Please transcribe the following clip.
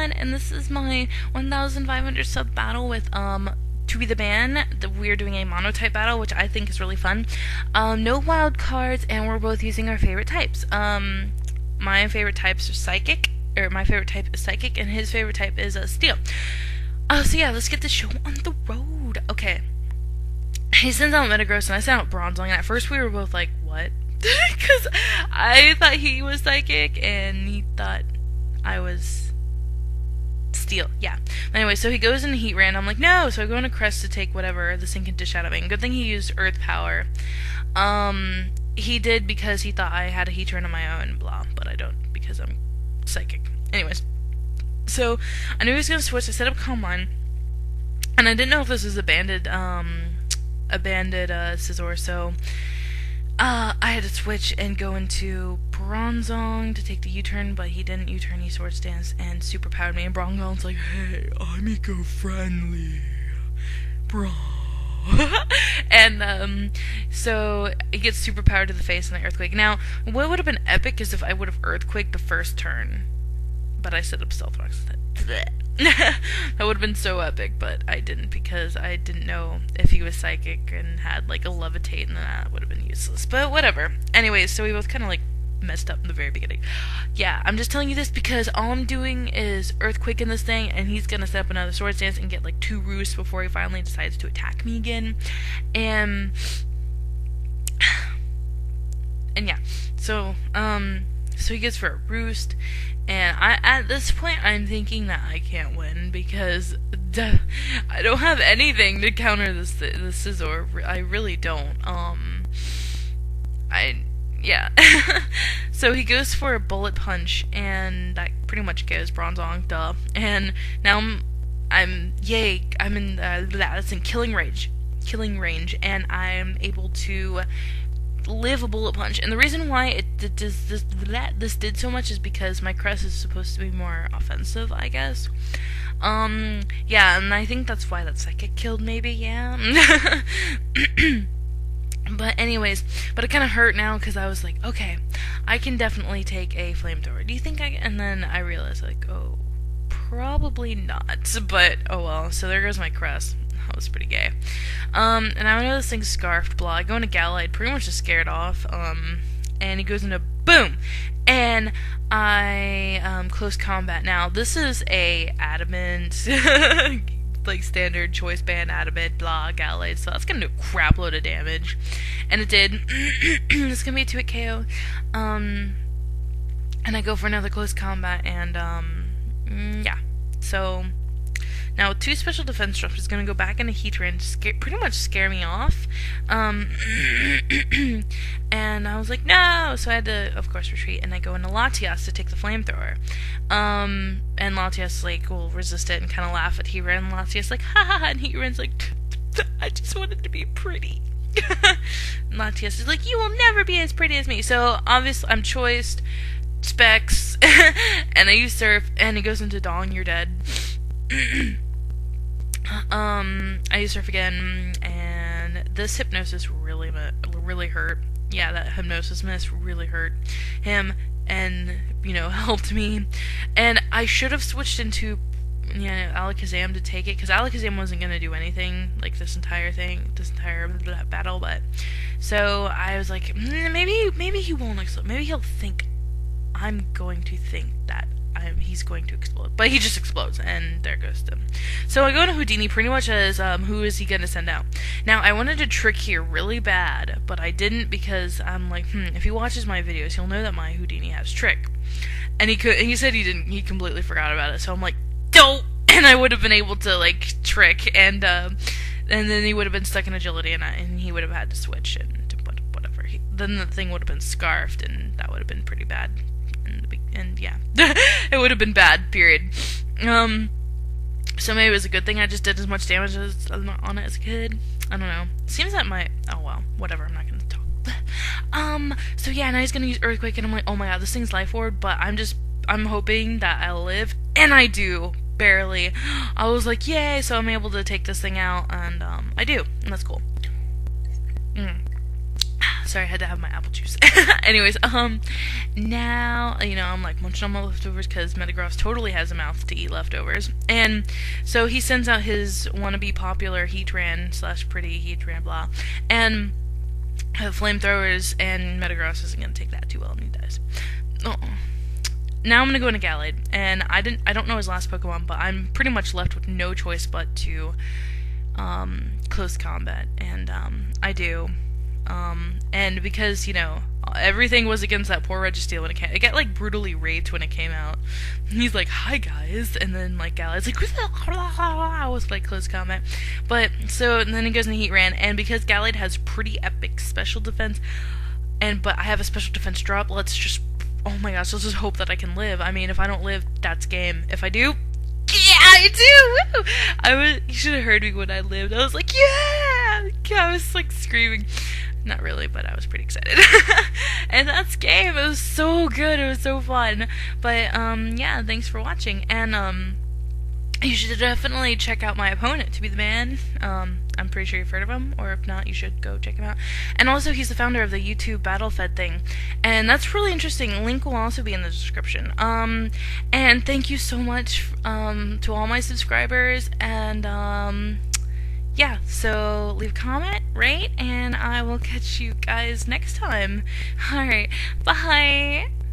2BeTheMan, and this is my 1,500 sub battle with 2BeTheMan. We're doing a monotype battle, which I think is really fun. No wild cards, and we're both using our favorite types. My favorite types are psychic, or my favorite type is psychic, and his favorite type is steel. So yeah, let's get the show on the road. Okay. He sends out Metagross, and I sent out Bronzong, and at first we were both like, what? Because I thought he was psychic, and he thought I was steel. Yeah. Anyway, so he goes into Heat Ran. I'm like, no! So I go into Crest to take whatever this thing can dish out of me. And good thing he used Earth Power. He did because he thought I had a Heat Ran on my own, blah, but I don't because I'm psychic. Anyways. So, I knew he was going to switch. I set up Calm Mind. And I didn't know if this was a banded Scizor, so I had to switch and go into Bronzong to take the U-turn, but he didn't U-turn, he Sword Stance and super powered me, and Bronzong's like, hey, I'm eco-friendly, bro. And so it gets super powered to the face and the Earthquake. Now, what would have been epic is if I would have Earthquaked the first turn, but I set up Stealth Rocks instead. That would have been so epic, but I didn't because I didn't know if he was psychic and had like a levitate, and that would have been useless. But whatever. Anyways, so we both kind of like messed up in the very beginning. Yeah, I'm just telling you this because all I'm doing is Earthquake in this thing, and he's gonna set up another Sword Stance and get like 2 roosts before he finally decides to attack me again. And yeah, so he goes for a roost, and at this point I'm thinking that I can't win because I don't have anything to counter this Scizor. I really don't. Yeah. So he goes for a Bullet Punch, and that pretty much goes Bronzong, duh. And now I'm in that's in killing range, and I'm able to live a Bullet Punch. And the reason why this did so much is because my Crest is supposed to be more offensive, I guess. Yeah, and I think that's why that Psychic killed, maybe, yeah. But anyways, but it kind of hurt now because I was like, okay, I can definitely take a Flamethrower. Do you think I can? And then I realized, like, oh, probably not. But, oh well, so there goes my Crest. That was pretty gay. And I know this thing's Scarfed, blah. I go into Gallade, pretty much just scared off. And he goes into Boom! And I, Close Combat. Now, this is a Adamant, like, standard choice band, Adamant, blah, Gallade, so that's gonna do a crap load of damage. And it did. It's gonna be a 2-hit KO. And I go for another Close Combat, and, yeah. So now, 2 special defense drops is going to go back into Heat Ran to pretty much scare me off. And I was like, no! So I had to, of course, retreat, and I go into Latias to take the Flamethrower. And Latias, like, will resist it and kind of laugh at Heat Ran, and Latias like, ha ha ha, and Heat Ran's like, I just wanted to be pretty. And Latias is like, you will never be as pretty as me. So, obviously, I'm choiced, Specs, and I use Surf, and he goes into Dong, you're dead. I use Surf again, and this Hypnosis really hurt. Yeah, that Hypnosis miss really hurt him, and, helped me. And I should have switched into, Alakazam to take it, because Alakazam wasn't going to do anything, like, this entire battle, but, so I was like, maybe he won't explode. Maybe he'll think I'm going to think that he's going to explode. But he just explodes, and there goes them. So I go to Houdini pretty much as, who is he going to send out? Now, I wanted to trick here really bad, but I didn't because I'm like, if he watches my videos, he'll know that my Houdini has Trick. And he said he didn't, he completely forgot about it, so I'm like, don't! And I would have been able to, like, Trick, and then he would have been stuck in Agility, and he would have had to switch, and whatever. Then the thing would have been Scarfed, and that would have been pretty bad. And yeah, it would have been bad, period. So maybe it was a good thing I just did as much damage on it as I could. I don't know. Seems that oh well, whatever, I'm not gonna talk. So yeah, now he's gonna use Earthquake, and I'm like, oh my god, this thing's Life Orb, but I'm hoping that I'll live, and I do, barely. I was like, yay, so I'm able to take this thing out, and I do, and that's cool. Sorry, I had to have my apple juice. Anyways, now, I'm like munching on my leftovers because Metagross totally has a mouth to eat leftovers. And so he sends out his wannabe popular Heatran / pretty Heatran blah. And flamethrowers, and Metagross isn't going to take that too well, and he dies. Oh. Now I'm going to go into Gallade, and I don't know his last Pokemon, but I'm pretty much left with no choice but to close combat, and I do. And because, everything was against that poor Registeel when it came. It got, like, brutally raped when it came out. And he's like, hi, guys. And then, like, Gallade's like, I was, like, close combat. But, so, and then he goes into Heatran. And because Gallade has pretty epic special defense, but I have a special defense drop, oh my gosh, let's just hope that I can live. I mean, if I don't live, that's game. If I do, yeah, I do! Woo! You should have heard me when I lived. I was like, yeah! I was, like, screaming. Not really, but I was pretty excited. And that's game. It was so good. It was so fun. But, yeah, thanks for watching. And, you should definitely check out my opponent, 2BeTheMan. I'm pretty sure you've heard of him, or if not, you should go check him out. And also, he's the founder of the YouTube Battle Fed thing, and that's really interesting. Link will also be in the description. And thank you so much to all my subscribers, and yeah, so leave a comment, rate, and I will catch you guys next time. Alright, bye!